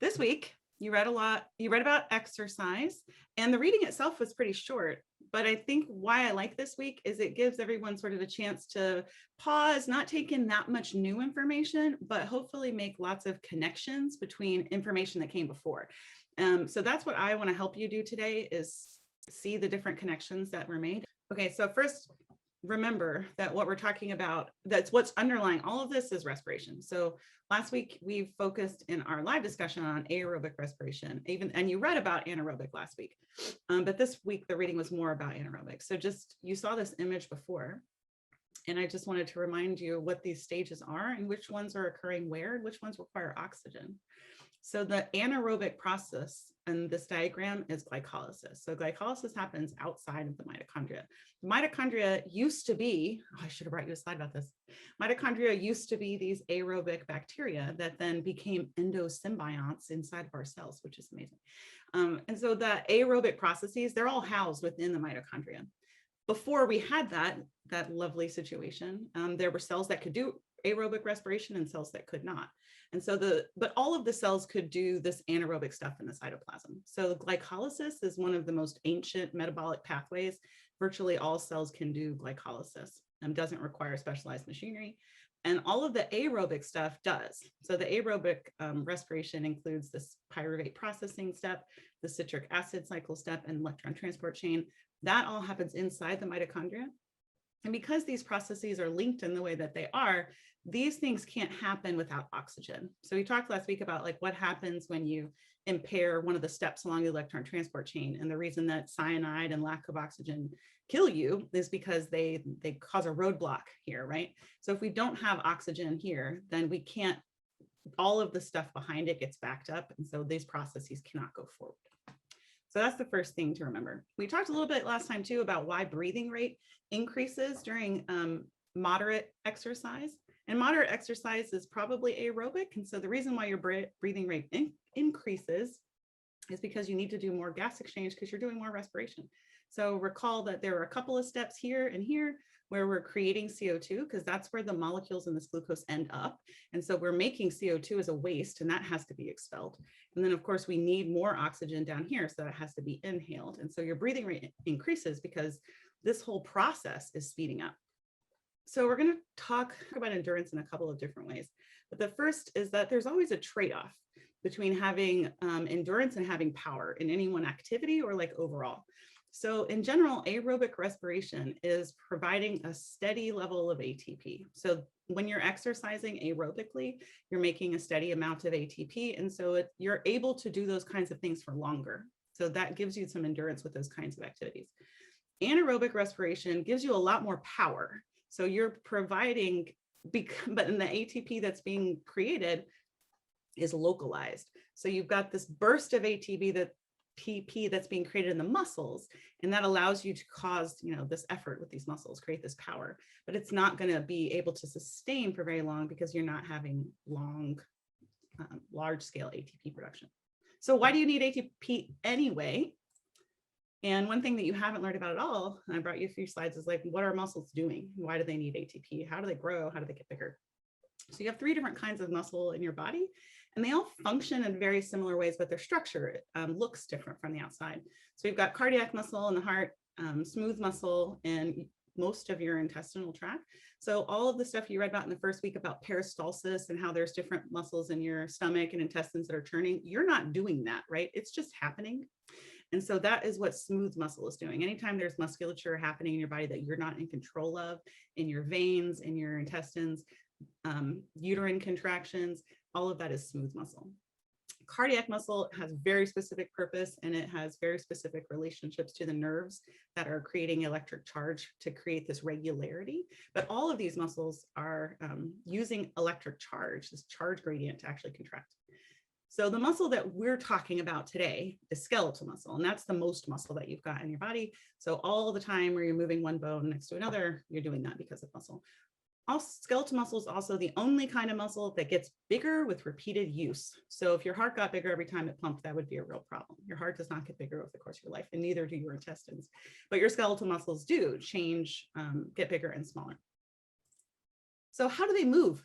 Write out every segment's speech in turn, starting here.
This week, you read about exercise, and the reading itself was pretty short. But I think why I like this week is it gives everyone sort of a chance to pause, not take in that much new information, but hopefully make lots of connections between information that came before. So that's what I want to help you do today, is see the different connections that were made. Okay, so first, remember that what we're talking about, that's what's underlying all of this, is respiration. So last week we focused in our live discussion on aerobic respiration, and you read about anaerobic last week, but this week the reading was more about anaerobic. So just, you saw this image before, and I just wanted to remind you what these stages are and which ones are occurring where, and which ones require oxygen. So the anaerobic process in this diagram is glycolysis. So glycolysis happens outside of the mitochondria. The mitochondria used to be, I should have brought you a slide about this. Mitochondria used to be these aerobic bacteria that then became endosymbionts inside of our cells, which is amazing. And so the aerobic processes, they're all housed within the mitochondria. Before we had that lovely situation, there were cells that could do aerobic respiration and cells that could not. And so but all of the cells could do this anaerobic stuff in the cytoplasm. So glycolysis is one of the most ancient metabolic pathways. Virtually all cells can do glycolysis and doesn't require specialized machinery. And all of the aerobic stuff does. So the aerobic respiration includes this pyruvate processing step, the citric acid cycle step, and electron transport chain. That all happens inside the mitochondria. And because these processes are linked in the way that they are, these things can't happen without oxygen. So we talked last week about like what happens when you impair one of the steps along the electron transport chain. And the reason that cyanide and lack of oxygen kill you is because they cause a roadblock here, right? So if we don't have oxygen here, then we can't, all of the stuff behind it gets backed up. And so these processes cannot go forward. So that's the first thing to remember. We talked a little bit last time too about why breathing rate increases during moderate exercise. And moderate exercise is probably aerobic. And so the reason why your breathing rate increases is because you need to do more gas exchange because you're doing more respiration. So recall that there are a couple of steps here and here where we're creating CO2, because that's where the molecules in this glucose end up. And so we're making CO2 as a waste, and that has to be expelled. And then of course we need more oxygen down here, so that has to be inhaled. And so your breathing rate increases because this whole process is speeding up. So we're going to talk about endurance in a couple of different ways. But the first is that there's always a trade-off between having endurance and having power in any one activity or like overall. So in general, aerobic respiration is providing a steady level of ATP. So when you're exercising aerobically, you're making a steady amount of ATP. And so you're able to do those kinds of things for longer. So that gives you some endurance with those kinds of activities. Anaerobic respiration gives you a lot more power. So you're providing, but in the ATP that's being created is localized. So you've got this burst of ATP that's being created in the muscles, and that allows you to cause, this effort with these muscles, create this power, but it's not going to be able to sustain for very long because you're not having large scale ATP production. So why do you need ATP anyway? And one thing that you haven't learned about at all, and I brought you a few slides, is like, what are muscles doing? Why do they need ATP? How do they grow? How do they get bigger? So you have 3 different kinds of muscle in your body, and they all function in very similar ways, but their structure looks different from the outside. So you've got cardiac muscle in the heart, smooth muscle in most of your intestinal tract. So all of the stuff you read about in the first week about peristalsis and how there's different muscles in your stomach and intestines that are turning, you're not doing that, right? It's just happening. And so that is what smooth muscle is doing. Anytime there's musculature happening in your body that you're not in control of, in your veins, in your intestines, uterine contractions, all of that is smooth muscle. Cardiac muscle has very specific purpose, and it has very specific relationships to the nerves that are creating electric charge to create this regularity. But all of these muscles are using electric charge, this charge gradient, to actually contract. So the muscle that we're talking about today is skeletal muscle, and that's the most muscle that you've got in your body. So all the time where you're moving one bone next to another, you're doing that because of muscle. Skeletal muscle is also the only kind of muscle that gets bigger with repeated use. So if your heart got bigger every time it pumped, that would be a real problem. Your heart does not get bigger over the course of your life, and neither do your intestines. But your skeletal muscles do change, get bigger and smaller. So how do they move?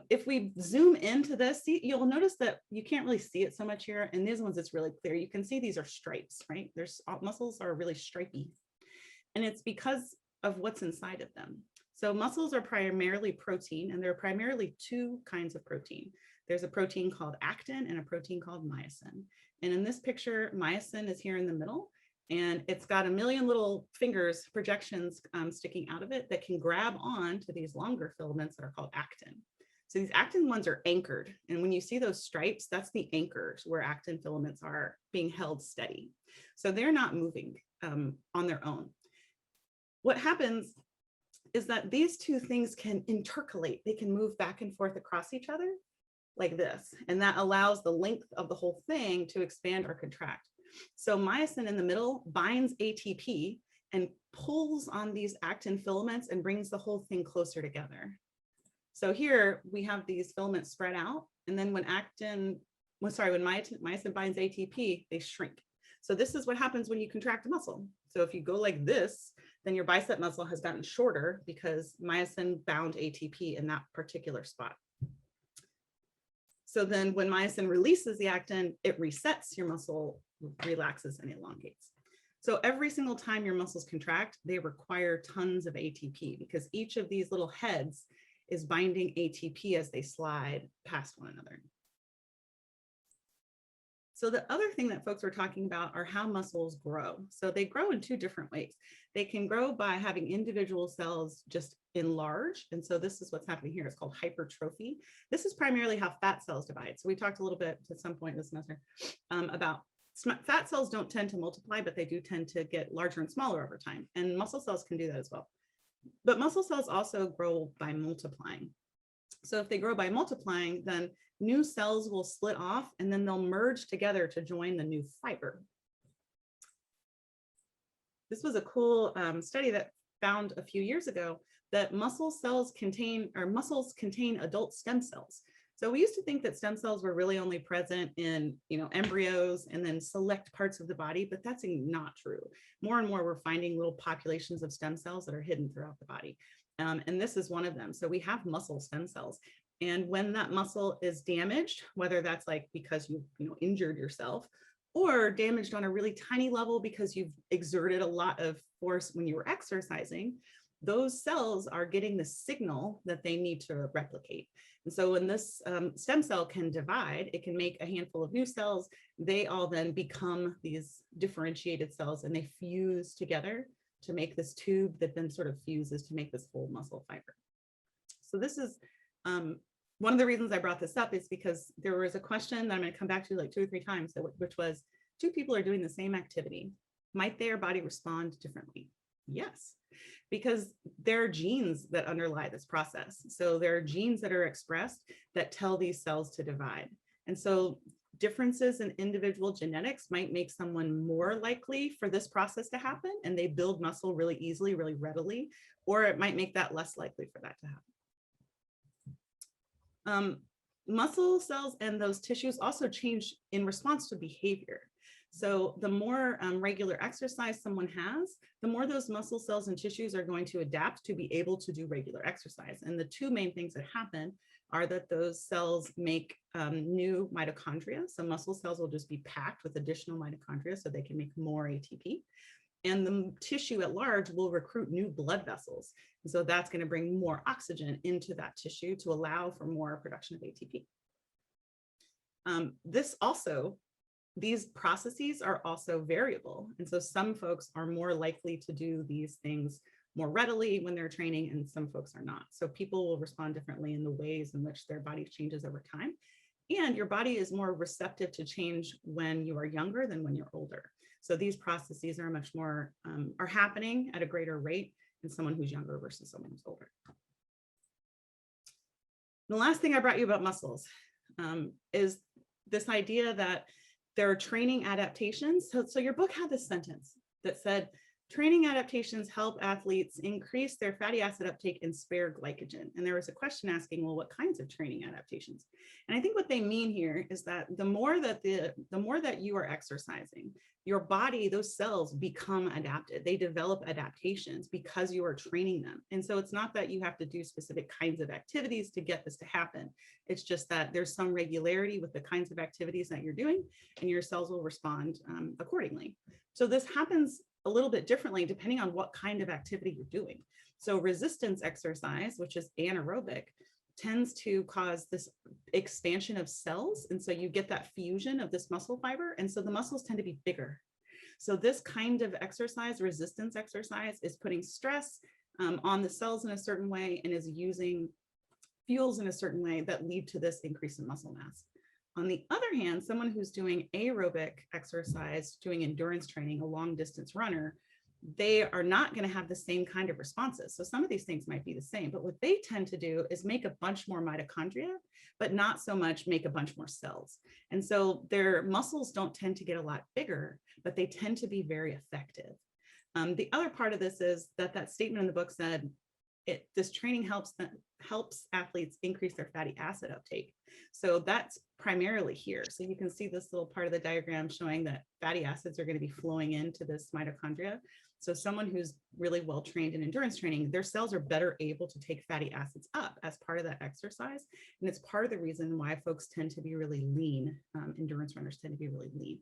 If we zoom into this, you'll notice that you can't really see it so much here. And these ones, it's really clear. You can see these are stripes, right? Muscles are really stripy. And it's because of what's inside of them. So muscles are primarily protein, and there are primarily two kinds of protein. There's a protein called actin and a protein called myosin. And in this picture, myosin is here in the middle, and it's got a million little fingers, projections sticking out of it that can grab on to these longer filaments that are called actin. So these actin ones are anchored. And when you see those stripes, that's the anchors where actin filaments are being held steady. So they're not moving on their own. What happens is that these two things can intercalate. They can move back and forth across each other like this. And that allows the length of the whole thing to expand or contract. So myosin in the middle binds ATP and pulls on these actin filaments and brings the whole thing closer together. So here we have these filaments spread out. And then when myosin binds ATP, they shrink. So this is what happens when you contract a muscle. So if you go like this, then your bicep muscle has gotten shorter because myosin bound ATP in that particular spot. So then when myosin releases the actin, it resets your muscle, relaxes and elongates. So every single time your muscles contract, they require tons of ATP because each of these little heads is binding ATP as they slide past one another. So the other thing that folks were talking about are how muscles grow. So they grow in two different ways. They can grow by having individual cells just enlarge. And so this is what's happening here. It's called hypertrophy. This is primarily how fat cells divide. So we talked a little bit at some point this semester about fat cells don't tend to multiply, but they do tend to get larger and smaller over time. And muscle cells can do that as well. But muscle cells also grow by multiplying. So if they grow by multiplying, then new cells will split off and then they'll merge together to join the new fiber. This was a cool study that found a few years ago that muscles contain adult stem cells. So we used to think that stem cells were really only present in embryos and then select parts of the body, but that's not true. More and more we're finding little populations of stem cells that are hidden throughout the body. And this is one of them. So we have muscle stem cells. And when that muscle is damaged, whether that's like because you injured yourself or damaged on a really tiny level because you've exerted a lot of force when you were exercising, those cells are getting the signal that they need to replicate. And so when this stem cell can divide, it can make a handful of new cells. They all then become these differentiated cells and they fuse together to make this tube that then sort of fuses to make this full muscle fiber. So this is one of the reasons I brought this up is because there was a question that I'm going to come back to like 2 or 3 times, which was, two people are doing the same activity. Might their body respond differently? Yes, because there are genes that underlie this process. So there are genes that are expressed that tell these cells to divide. And so differences in individual genetics might make someone more likely for this process to happen and they build muscle really easily, really readily, or it might make that less likely for that to happen. Muscle cells and those tissues also change in response to behavior. So the more regular exercise someone has, the more those muscle cells and tissues are going to adapt to be able to do regular exercise. And the two main things that happen are that those cells make new mitochondria. So muscle cells will just be packed with additional mitochondria so they can make more ATP. And the tissue at large will recruit new blood vessels. And so that's going to bring more oxygen into that tissue to allow for more production of ATP. These processes are also variable. And so some folks are more likely to do these things more readily when they're training and some folks are not. So people will respond differently in the ways in which their body changes over time. And your body is more receptive to change when you are younger than when you're older. So these processes are much more, are happening at a greater rate in someone who's younger versus someone who's older. The last thing I brought you about muscles is this idea that there are training adaptations. So your book had this sentence that said, training adaptations help athletes increase their fatty acid uptake and spare glycogen. And there was a question asking, well, what kinds of training adaptations? And I think what they mean here is that the more that you are exercising, your body, those cells become adapted. They develop adaptations because you are training them. And so it's not that you have to do specific kinds of activities to get this to happen. It's just that there's some regularity with the kinds of activities that you're doing, and your cells will respond accordingly. So this happens a little bit differently depending on what kind of activity you're doing. So resistance exercise, which is anaerobic, tends to cause this expansion of cells. And so you get that fusion of this muscle fiber. And so the muscles tend to be bigger. So this kind of exercise, resistance exercise, is putting stress on the cells in a certain way and is using fuels in a certain way that lead to this increase in muscle mass. On the other hand, someone who's doing aerobic exercise, doing endurance training, a long distance runner, they are not going to have the same kind of responses. So some of these things might be the same, but what they tend to do is make a bunch more mitochondria, but not so much make a bunch more cells. And so their muscles don't tend to get a lot bigger, but they tend to be very effective. The other part of this is that statement in the book said, this training helps athletes increase their fatty acid uptake. So that's primarily here. So you can see this little part of the diagram showing that fatty acids are going to be flowing into this mitochondria. So someone who's really well trained in endurance training, their cells are better able to take fatty acids up as part of that exercise. And it's part of the reason why folks tend to be really lean. Endurance runners tend to be really lean.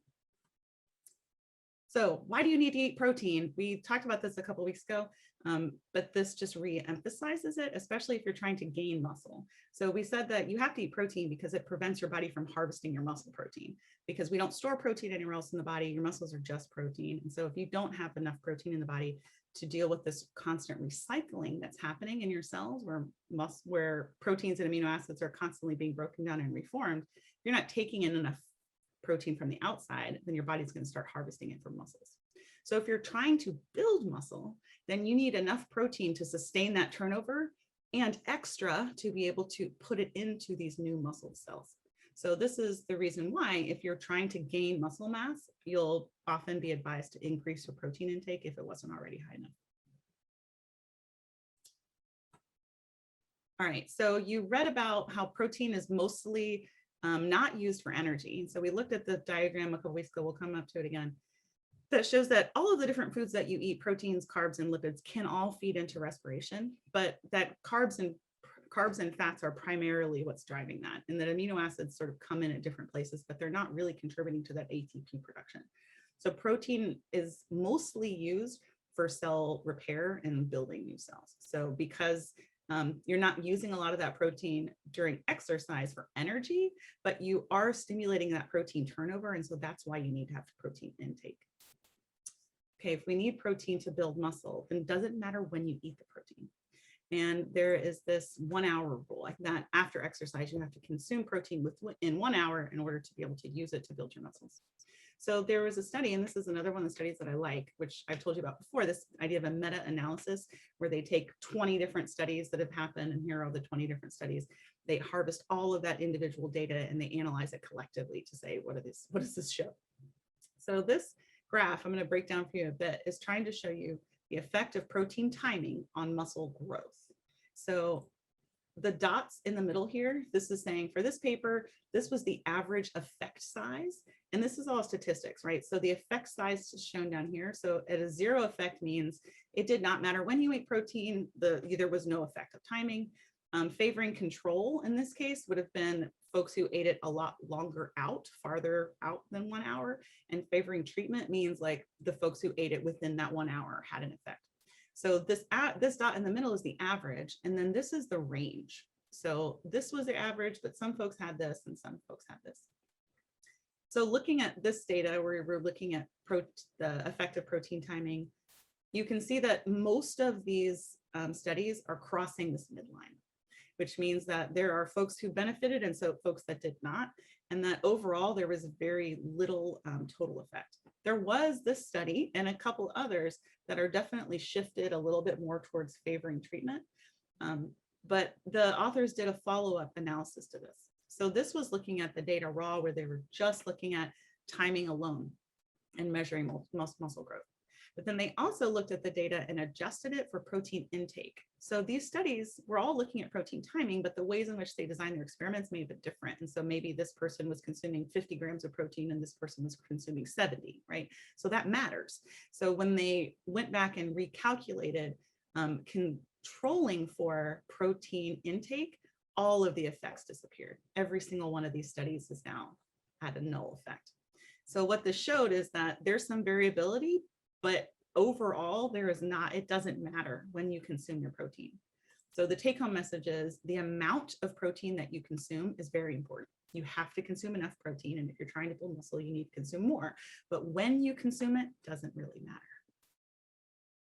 So why do you need to eat protein? We talked about this a couple of weeks ago, but this just re-emphasizes it, especially if you're trying to gain muscle. So we said that you have to eat protein because it prevents your body from harvesting your muscle protein, because we don't store protein anywhere else in the body. Your muscles are just protein. And so if you don't have enough protein in the body to deal with this constant recycling that's happening in your cells, where proteins and amino acids are constantly being broken down and reformed, you're not taking in enough protein from the outside, then your body's going to start harvesting it from muscles. So if you're trying to build muscle, then you need enough protein to sustain that turnover and extra to be able to put it into these new muscle cells. So this is the reason why, if you're trying to gain muscle mass, you'll often be advised to increase your protein intake if it wasn't already high enough. All right, so you read about how protein is mostly not used for energy. So we looked at the diagram a couple weeks ago, we'll come up to it again, that shows that all of the different foods that you eat, proteins, carbs, and lipids, can all feed into respiration, but that carbs and fats are primarily what's driving that, and that amino acids sort of come in at different places, but they're not really contributing to that ATP production. So protein is mostly used for cell repair and building new cells. So because you're not using a lot of that protein during exercise for energy, but you are stimulating that protein turnover. And so that's why you need to have protein intake. Okay, if we need protein to build muscle, then it doesn't matter when you eat the protein. And there is this 1 hour rule, like that after exercise, you have to consume protein in 1 hour in order to be able to use it to build your muscles. So there was a study, and this is another one of the studies that I like, which I've told you about before, this idea of a meta-analysis, where they take 20 different studies that have happened, and here are the 20 different studies. They harvest all of that individual data and they analyze it collectively to say, what does this show? So this graph, I'm going to break down for you a bit, is trying to show you the effect of protein timing on muscle growth. So the dots in the middle here, this is saying for this paper, this was the average effect size. And this is all statistics, right? So the effect size is shown down here. So at a 0 effect means it did not matter when you ate protein, there was no effect of timing. Favoring control in this case would have been folks who ate it a lot longer out, farther out than 1 hour. And favoring treatment means like the folks who ate it within that 1 hour had an effect. So this dot in the middle is the average, and then this is the range. So this was the average, but some folks had this and some folks had this. So looking at this data, where we're looking at the effect of protein timing, you can see that most of these studies are crossing this midline, which means that there are folks who benefited and so folks that did not, and that overall there was very little total effect. There was this study and a couple others that are definitely shifted a little bit more towards favoring treatment, but the authors did a follow-up analysis to this. So this was looking at the data raw, where they were just looking at timing alone and measuring muscle growth. But then they also looked at the data and adjusted it for protein intake. So these studies were all looking at protein timing, but the ways in which they designed their experiments may have been different. And so maybe this person was consuming 50 grams of protein and this person was consuming 70, right? So that matters. So when they went back and recalculated controlling for protein intake, all of the effects disappeared. Every single one of these studies has now had a null effect. So what this showed is that there's some variability, but overall there is not, it doesn't matter when you consume your protein. So the take home message is the amount of protein that you consume is very important. You have to consume enough protein, and if you're trying to build muscle, you need to consume more. But when you consume it doesn't really matter.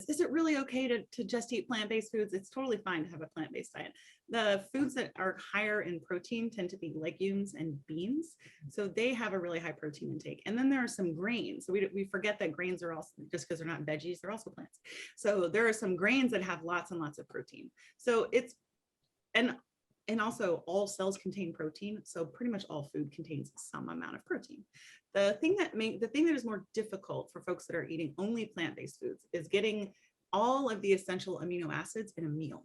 Is it really okay to just eat plant-based foods? It's totally fine to have a plant-based diet. The foods that are higher in protein tend to be legumes and beans. So they have a really high protein intake. And then there are some grains. So we forget that grains are also, just because they're not veggies, they're also plants. So there are some grains that have lots and lots of protein. So it's, and also all cells contain protein. So pretty much all food contains some amount of protein. The thing that is more difficult for folks that are eating only plant-based foods is getting all of the essential amino acids in a meal.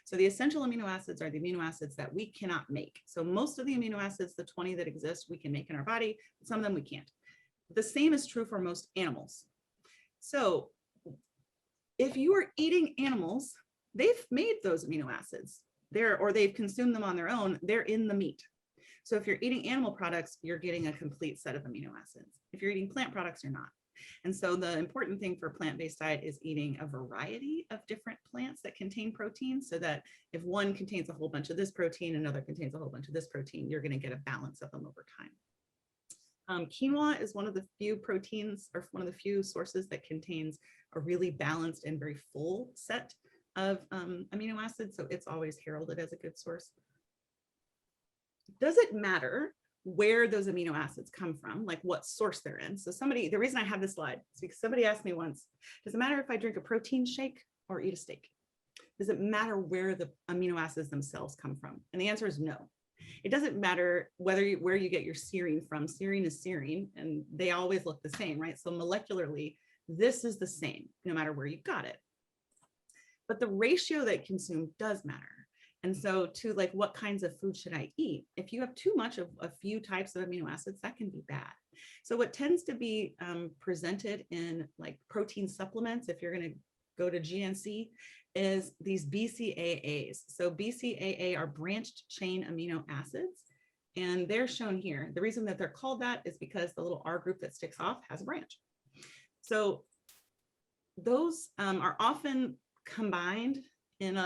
So the essential amino acids are the amino acids that we cannot make. So most of the amino acids, the 20 that exist, we can make in our body, but some of them we can't. The same is true for most animals. So if you are eating animals, they've made those amino acids or they've consumed them on their own, they're in the meat. So if you're eating animal products, you're getting a complete set of amino acids. If you're eating plant products, you're not. And so the important thing for a plant-based diet is eating a variety of different plants that contain protein, so that if one contains a whole bunch of this protein, another contains a whole bunch of this protein, you're going to get a balance of them over time. Quinoa is one of the few proteins, or one of the few sources that contains a really balanced and very full set of amino acids. So it's always heralded as a good source. Does it matter where those amino acids come from, like what source they're in? So the reason I have this slide is because somebody asked me once, does it matter if I drink a protein shake or eat a steak? Does it matter where the amino acids themselves come from? And the answer is no. It doesn't matter where you get your serine from. Serine is serine, and they always look the same, right? So molecularly, this is the same, no matter where you got it. But the ratio that consumed does matter. And so to like, what kinds of food should I eat? If you have too much of a few types of amino acids, that can be bad. So what tends to be presented in like protein supplements, if you're going to go to GNC, is these BCAAs. So BCAA are branched chain amino acids, and they're shown here. The reason that they're called that is because the little R group that sticks off has a branch. So those are often combined in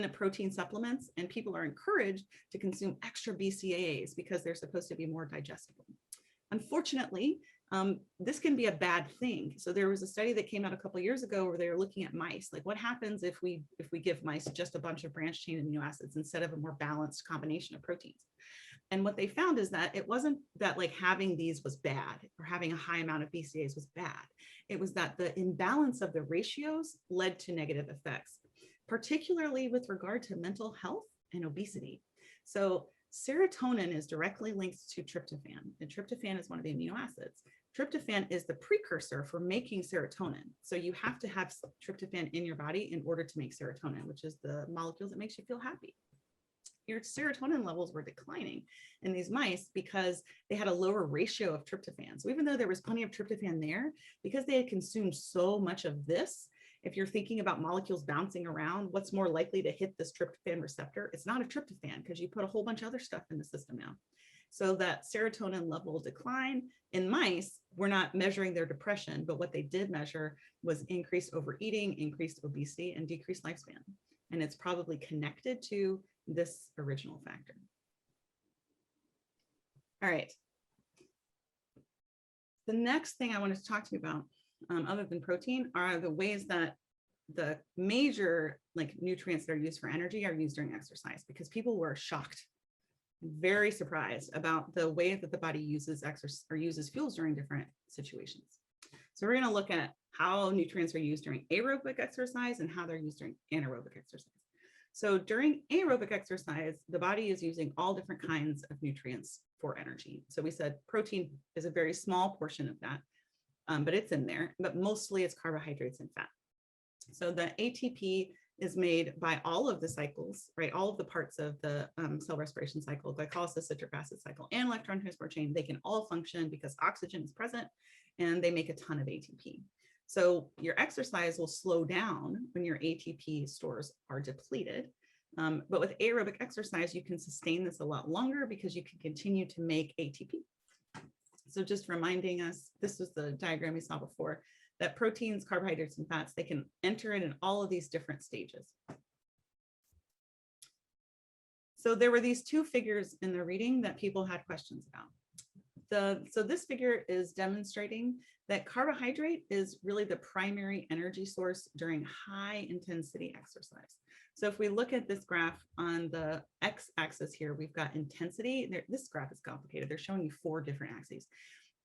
the protein supplements, and people are encouraged to consume extra BCAAs because they're supposed to be more digestible. Unfortunately, this can be a bad thing. So there was a study that came out a couple of years ago where they were looking at mice. Like, what happens if we give mice just a bunch of branched chain amino acids instead of a more balanced combination of proteins? And what they found is that it wasn't that like having these was bad or having a high amount of BCAAs was bad. It was that the imbalance of the ratios led to negative effects, particularly with regard to mental health and obesity. So serotonin is directly linked to tryptophan, and tryptophan is one of the amino acids. Tryptophan is the precursor for making serotonin. So you have to have tryptophan in your body in order to make serotonin, which is the molecule that makes you feel happy. Your serotonin levels were declining in these mice because they had a lower ratio of tryptophan. So even though there was plenty of tryptophan there, because they had consumed so much of this, if you're thinking about molecules bouncing around, what's more likely to hit this tryptophan receptor? It's not a tryptophan, because you put a whole bunch of other stuff in the system now. So that serotonin level decline in mice, we're not measuring their depression, but what they did measure was increased overeating, increased obesity, and decreased lifespan. And it's probably connected to this original factor. All right. The next thing I wanted to talk to you about, other than protein, are the ways that the major like nutrients that are used for energy are used during exercise, because people were shocked, very surprised about the way that the body uses exercise or uses fuels during different situations. So we're going to look at how nutrients are used during aerobic exercise and how they're used during anaerobic exercise. So during aerobic exercise, the body is using all different kinds of nutrients for energy. So we said protein is a very small portion of that. but it's in there, but mostly it's carbohydrates and fat. So the ATP is made by all of the cycles, right? All of the parts of the cell respiration cycle, glycolysis, citric acid cycle, and electron transport chain, they can all function because oxygen is present and they make a ton of ATP. So your exercise will slow down when your ATP stores are depleted. But with aerobic exercise, you can sustain this a lot longer because you can continue to make ATP. So just reminding us, this was the diagram we saw before, that proteins, carbohydrates, and fats, they can enter in all of these different stages. So there were these two figures in the reading that people had questions about. So this figure is demonstrating that carbohydrate is really the primary energy source during high intensity exercise. So if we look at this graph on the x-axis here, we've got intensity. This graph is complicated. They're showing you 4 different axes.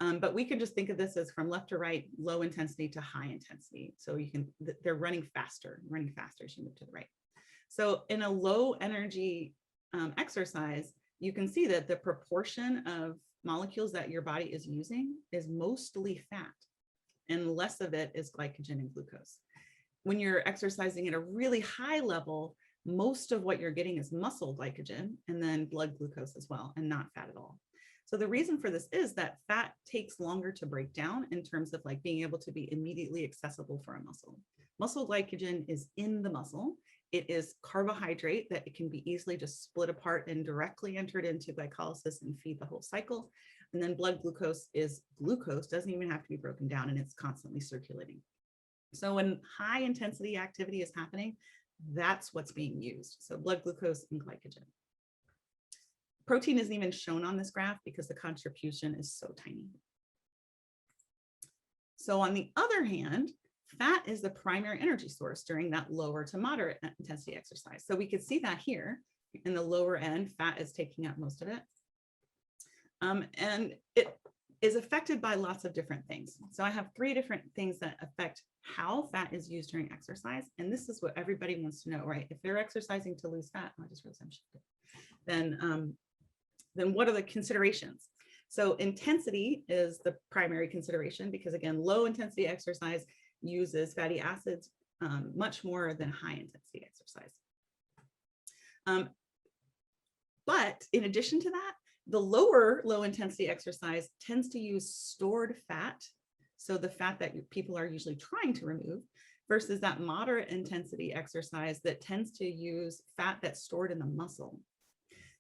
But we could just think of this as from left to right, low intensity to high intensity. So you can, they're running faster as you move to the right. So in a low energy exercise, you can see that the proportion of molecules that your body is using is mostly fat, and less of it is glycogen and glucose. When you're exercising at a really high level, most of what you're getting is muscle glycogen and then blood glucose as well, and not fat at all. So the reason for this is that fat takes longer to break down in terms of like being able to be immediately accessible for a muscle. Muscle glycogen is in the muscle. It is carbohydrate that it can be easily just split apart and directly entered into glycolysis and feed the whole cycle. And then blood glucose is glucose, doesn't even have to be broken down, and it's constantly circulating. So when high intensity activity is happening, that's what's being used. So blood glucose and glycogen. Protein isn't even shown on this graph because the contribution is so tiny. So on the other hand, fat is the primary energy source during that lower to moderate intensity exercise. So we could see that here in the lower end, fat is taking up most of it. And it is affected by lots of different things. So I have 3 different things that affect how fat is used during exercise. And this is what everybody wants to know, right? If they're exercising to lose fat, I just realized I'm shifted, then what are the considerations? So intensity is the primary consideration because, again, low intensity exercise uses fatty acids much more than high intensity exercise. But in addition to that, the low intensity exercise tends to use stored fat, so the fat that people are usually trying to remove, versus that moderate intensity exercise that tends to use fat that's stored in the muscle.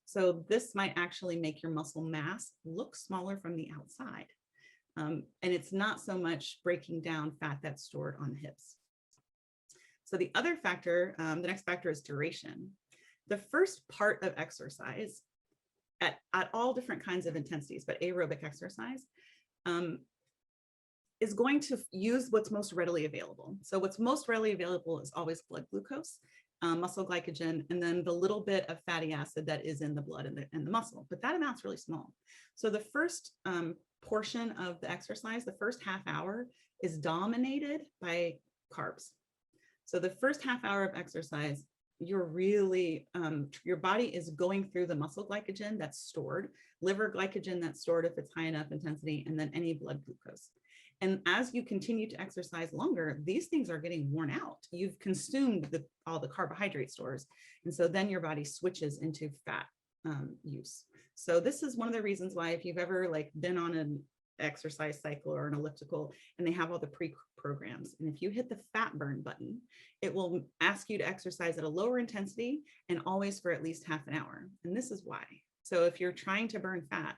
So this might actually make your muscle mass look smaller from the outside. And it's not so much breaking down fat that's stored on the hips. So the other factor, the next factor is duration. The first part of exercise at all different kinds of intensities, but aerobic exercise, is going to use what's most readily available. So what's most readily available is always blood glucose, muscle glycogen, and then the little bit of fatty acid that is in the blood and the muscle, but that amount's really small. So the first portion of the exercise, the first half hour, is dominated by carbs. So the first half hour of exercise, you're really, your body is going through the muscle glycogen that's stored, liver glycogen that's stored if it's high enough intensity, and then any blood glucose. And as you continue to exercise longer, these things are getting worn out. You've consumed all the carbohydrate stores. And so then your body switches into fat use. So this is one of the reasons why, if you've ever been on an exercise cycle or an elliptical and they have all the pre-programs, and if you hit the fat burn button, it will ask you to exercise at a lower intensity and always for at least half an hour. And this is why. So if you're trying to burn fat,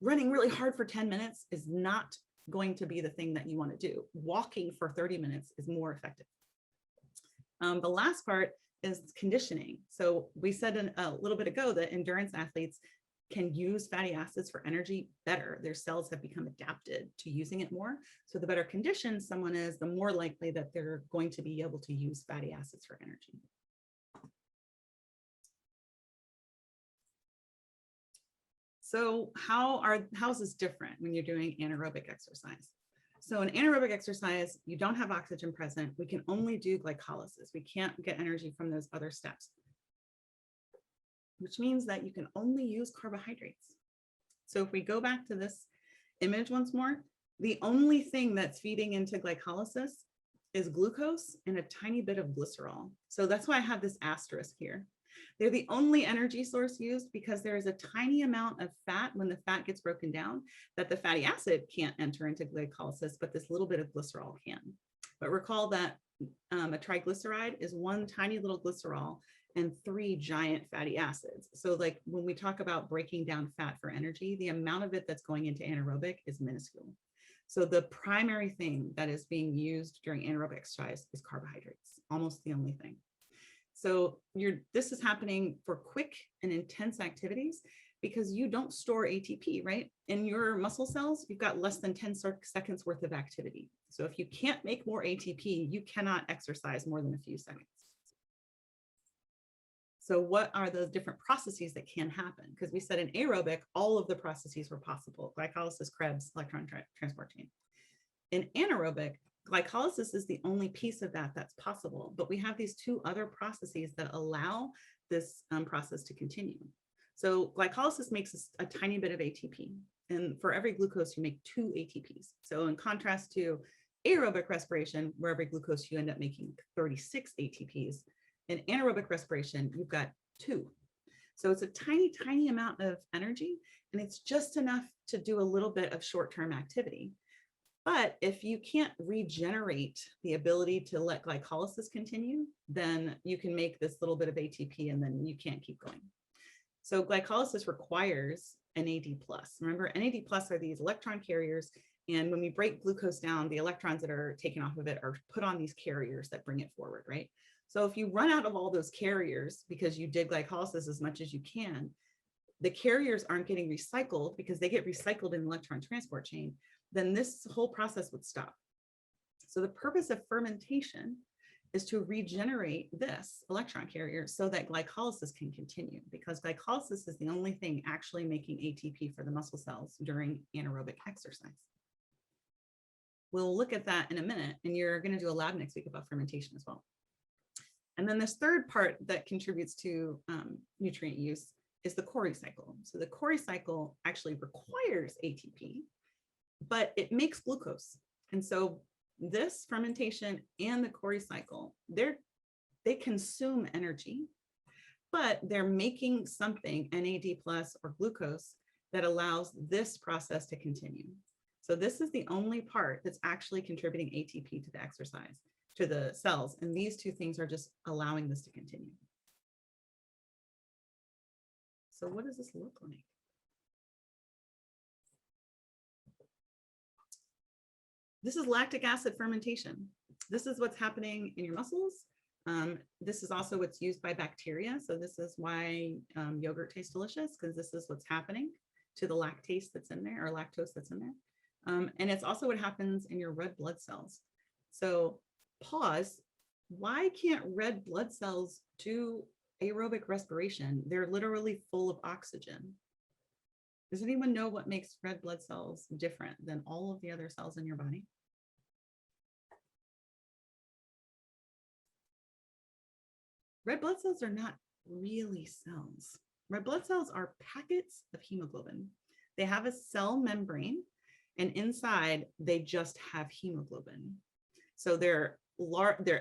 running really hard for 10 minutes is not going to be the thing that you want to do. Walking for 30 minutes is more effective. The last part is conditioning. So we said a little bit ago that endurance athletes can use fatty acids for energy better. Their cells have become adapted to using it more. So the better conditioned someone is, the more likely that they're going to be able to use fatty acids for energy. So how is this different when you're doing anaerobic exercise? So in anaerobic exercise, you don't have oxygen present. We can only do glycolysis. We can't get energy from those other steps, which means that you can only use carbohydrates. So if we go back to this image once more, The only thing that's feeding into glycolysis is glucose and a tiny bit of glycerol. So that's why I have this asterisk here. They're the only energy source used because there is a tiny amount of fat when the fat gets broken down that the fatty acid can't enter into glycolysis, but this little bit of glycerol can. But recall that a triglyceride is one tiny little glycerol and 3 giant fatty acids. So like when we talk about breaking down fat for energy, the amount of it that's going into anaerobic is minuscule. So the primary thing that is being used during anaerobic exercise is carbohydrates, almost the only thing. So this is happening for quick and intense activities because you don't store ATP, right? In your muscle cells, you've got less than 10 seconds worth of activity. So if you can't make more ATP, you cannot exercise more than a few seconds. So what are the different processes that can happen? Because we said in aerobic, all of the processes were possible: glycolysis, Krebs, electron transport chain. In anaerobic, glycolysis is the only piece of that that's possible, but we have these 2 other processes that allow this process to continue. So glycolysis makes a tiny bit of ATP, and for every glucose, you make 2 ATPs. So in contrast to aerobic respiration, where every glucose you end up making 36 ATPs, in anaerobic respiration, you've got 2. So it's a tiny, tiny amount of energy, and it's just enough to do a little bit of short-term activity. But if you can't regenerate the ability to let glycolysis continue, then you can make this little bit of ATP and then you can't keep going. So glycolysis requires NAD+. Remember, NAD+ are these electron carriers, and when we break glucose down, the electrons that are taken off of it are put on these carriers that bring it forward, right? So if you run out of all those carriers because you did glycolysis as much as you can, the carriers aren't getting recycled because they get recycled in the electron transport chain, then this whole process would stop. So the purpose of fermentation is to regenerate this electron carrier so that glycolysis can continue, because glycolysis is the only thing actually making ATP for the muscle cells during anaerobic exercise. We'll look at that in a minute, and you're going to do a lab next week about fermentation as well. And then this third part that contributes to nutrient use is the Cori cycle. So the Cori cycle actually requires ATP, but it makes glucose. And so this fermentation and the Cori cycle, they consume energy, but they're making something, NAD+ or glucose, that allows this process to continue. So this is the only part that's actually contributing ATP to the exercise, to the cells. And these 2 things are just allowing this to continue. So what does this look like? This is lactic acid fermentation. This is what's happening in your muscles. This is also what's used by bacteria. So this is why yogurt tastes delicious, because this is what's happening to the lactase that's in there, or lactose that's in there. And it's also what happens in your red blood cells. So pause, why can't red blood cells do aerobic respiration? They're literally full of oxygen. Does anyone know what makes red blood cells different than all of the other cells in your body? Red blood cells are not really cells. Red blood cells are packets of hemoglobin. They have a cell membrane, and inside they just have hemoglobin. So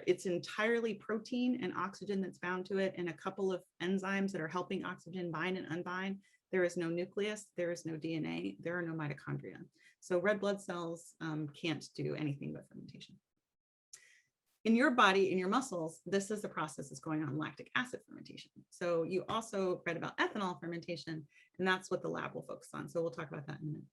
it's entirely protein and oxygen that's bound to it, and a couple of enzymes that are helping oxygen bind and unbind. There is no nucleus, there is no DNA, there are no mitochondria. So red blood cells can't do anything but fermentation. In your body, in your muscles, this is the process that's going on, lactic acid fermentation. So you also read about ethanol fermentation, and that's what the lab will focus on. So we'll talk about that in a minute.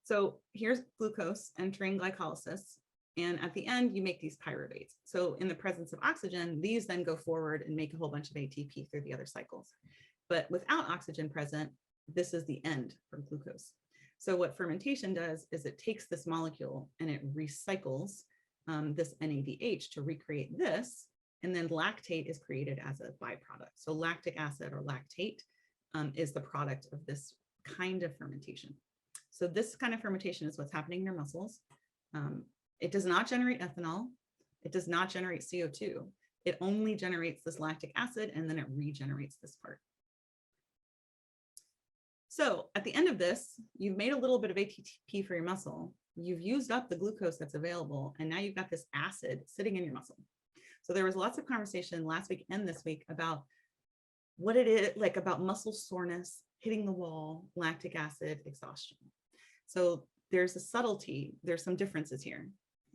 So here's glucose entering glycolysis, and at the end, you make these pyruvates. So in the presence of oxygen, these then go forward and make a whole bunch of ATP through the other cycles. But without oxygen present, this is the end for glucose. So what fermentation does is it takes this molecule and it recycles this NADH to recreate this, and then lactate is created as a byproduct. So lactic acid or lactate is the product of this kind of fermentation. So this kind of fermentation is what's happening in your muscles. It does not generate ethanol. It does not generate CO2. It only generates this lactic acid, and then it regenerates this part. So at the end of this, you've made a little bit of ATP for your muscle. You've used up the glucose that's available, and now you've got this acid sitting in your muscle. So there was lots of conversation last week and this week about what it is, like about muscle soreness, hitting the wall, lactic acid, exhaustion. So there's a subtlety, there's some differences here.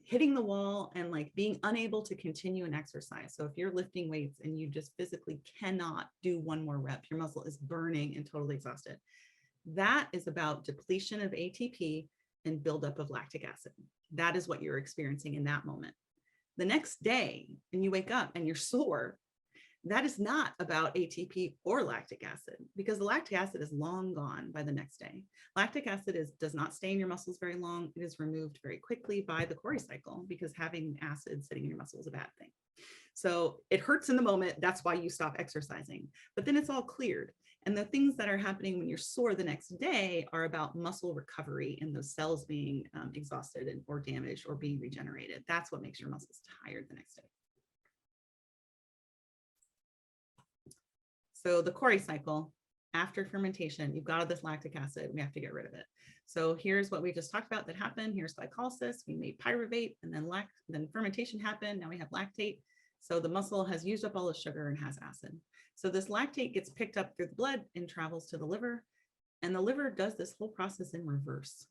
Hitting the wall and like being unable to continue an exercise. So if you're lifting weights and you just physically cannot do one more rep, your muscle is burning and totally exhausted. That is about depletion of ATP and buildup of lactic acid. That is what you're experiencing in that moment. The next day, and you wake up and you're sore, that is not about ATP or lactic acid, because the lactic acid is long gone by the next day. Lactic acid does not stay in your muscles very long. It is removed very quickly by the Cori cycle, because having acid sitting in your muscle is a bad thing. So it hurts in the moment. That's why you stop exercising. But then it's all cleared. And the things that are happening when you're sore the next day are about muscle recovery and those cells being exhausted or damaged or being regenerated. That's what makes your muscles tired the next day. So the Cori cycle, after fermentation, you've got all this lactic acid. We have to get rid of it. So here's what we just talked about that happened. Here's glycolysis. We made pyruvate, and then fermentation happened. Now we have lactate. So the muscle has used up all the sugar and has acid. So this lactate gets picked up through the blood and travels to the liver. And the liver does this whole process in reverse.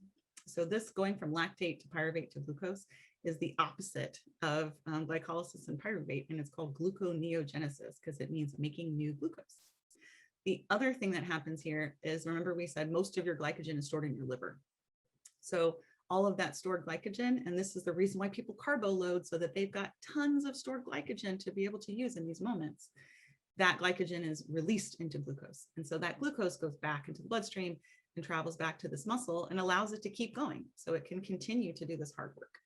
So this going from lactate to pyruvate to glucose is the opposite of glycolysis and pyruvate, and it's called gluconeogenesis because it means making new glucose. The other thing that happens here is, remember we said most of your glycogen is stored in your liver. So all of that stored glycogen, and this is the reason why people carbo load, so that they've got tons of stored glycogen to be able to use in these moments. That glycogen is released into glucose. And so that glucose goes back into the bloodstream and travels back to this muscle and allows it to keep going so it can continue to do this hard work.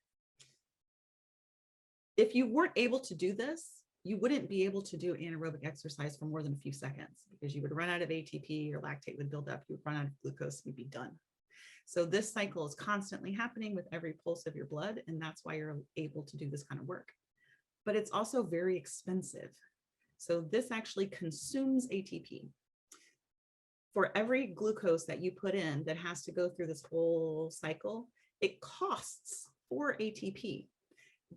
If you weren't able to do this, you wouldn't be able to do anaerobic exercise for more than a few seconds, because you would run out of ATP, your lactate would build up, you would run out of glucose, you'd be done. So this cycle is constantly happening with every pulse of your blood, and that's why you're able to do this kind of work. But it's also very expensive. So this actually consumes ATP. For every glucose that you put in that has to go through this whole cycle, it costs 4 ATP.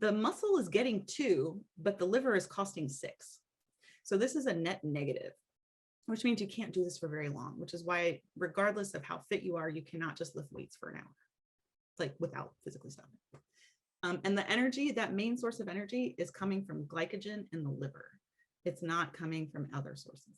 The muscle is getting 2, but the liver is costing 6. So this is a net negative, which means you can't do this for very long, which is why, regardless of how fit you are, you cannot just lift weights for an hour, like without physically stopping. And the energy, that main source of energy, is coming from glycogen in the liver. It's not coming from other sources.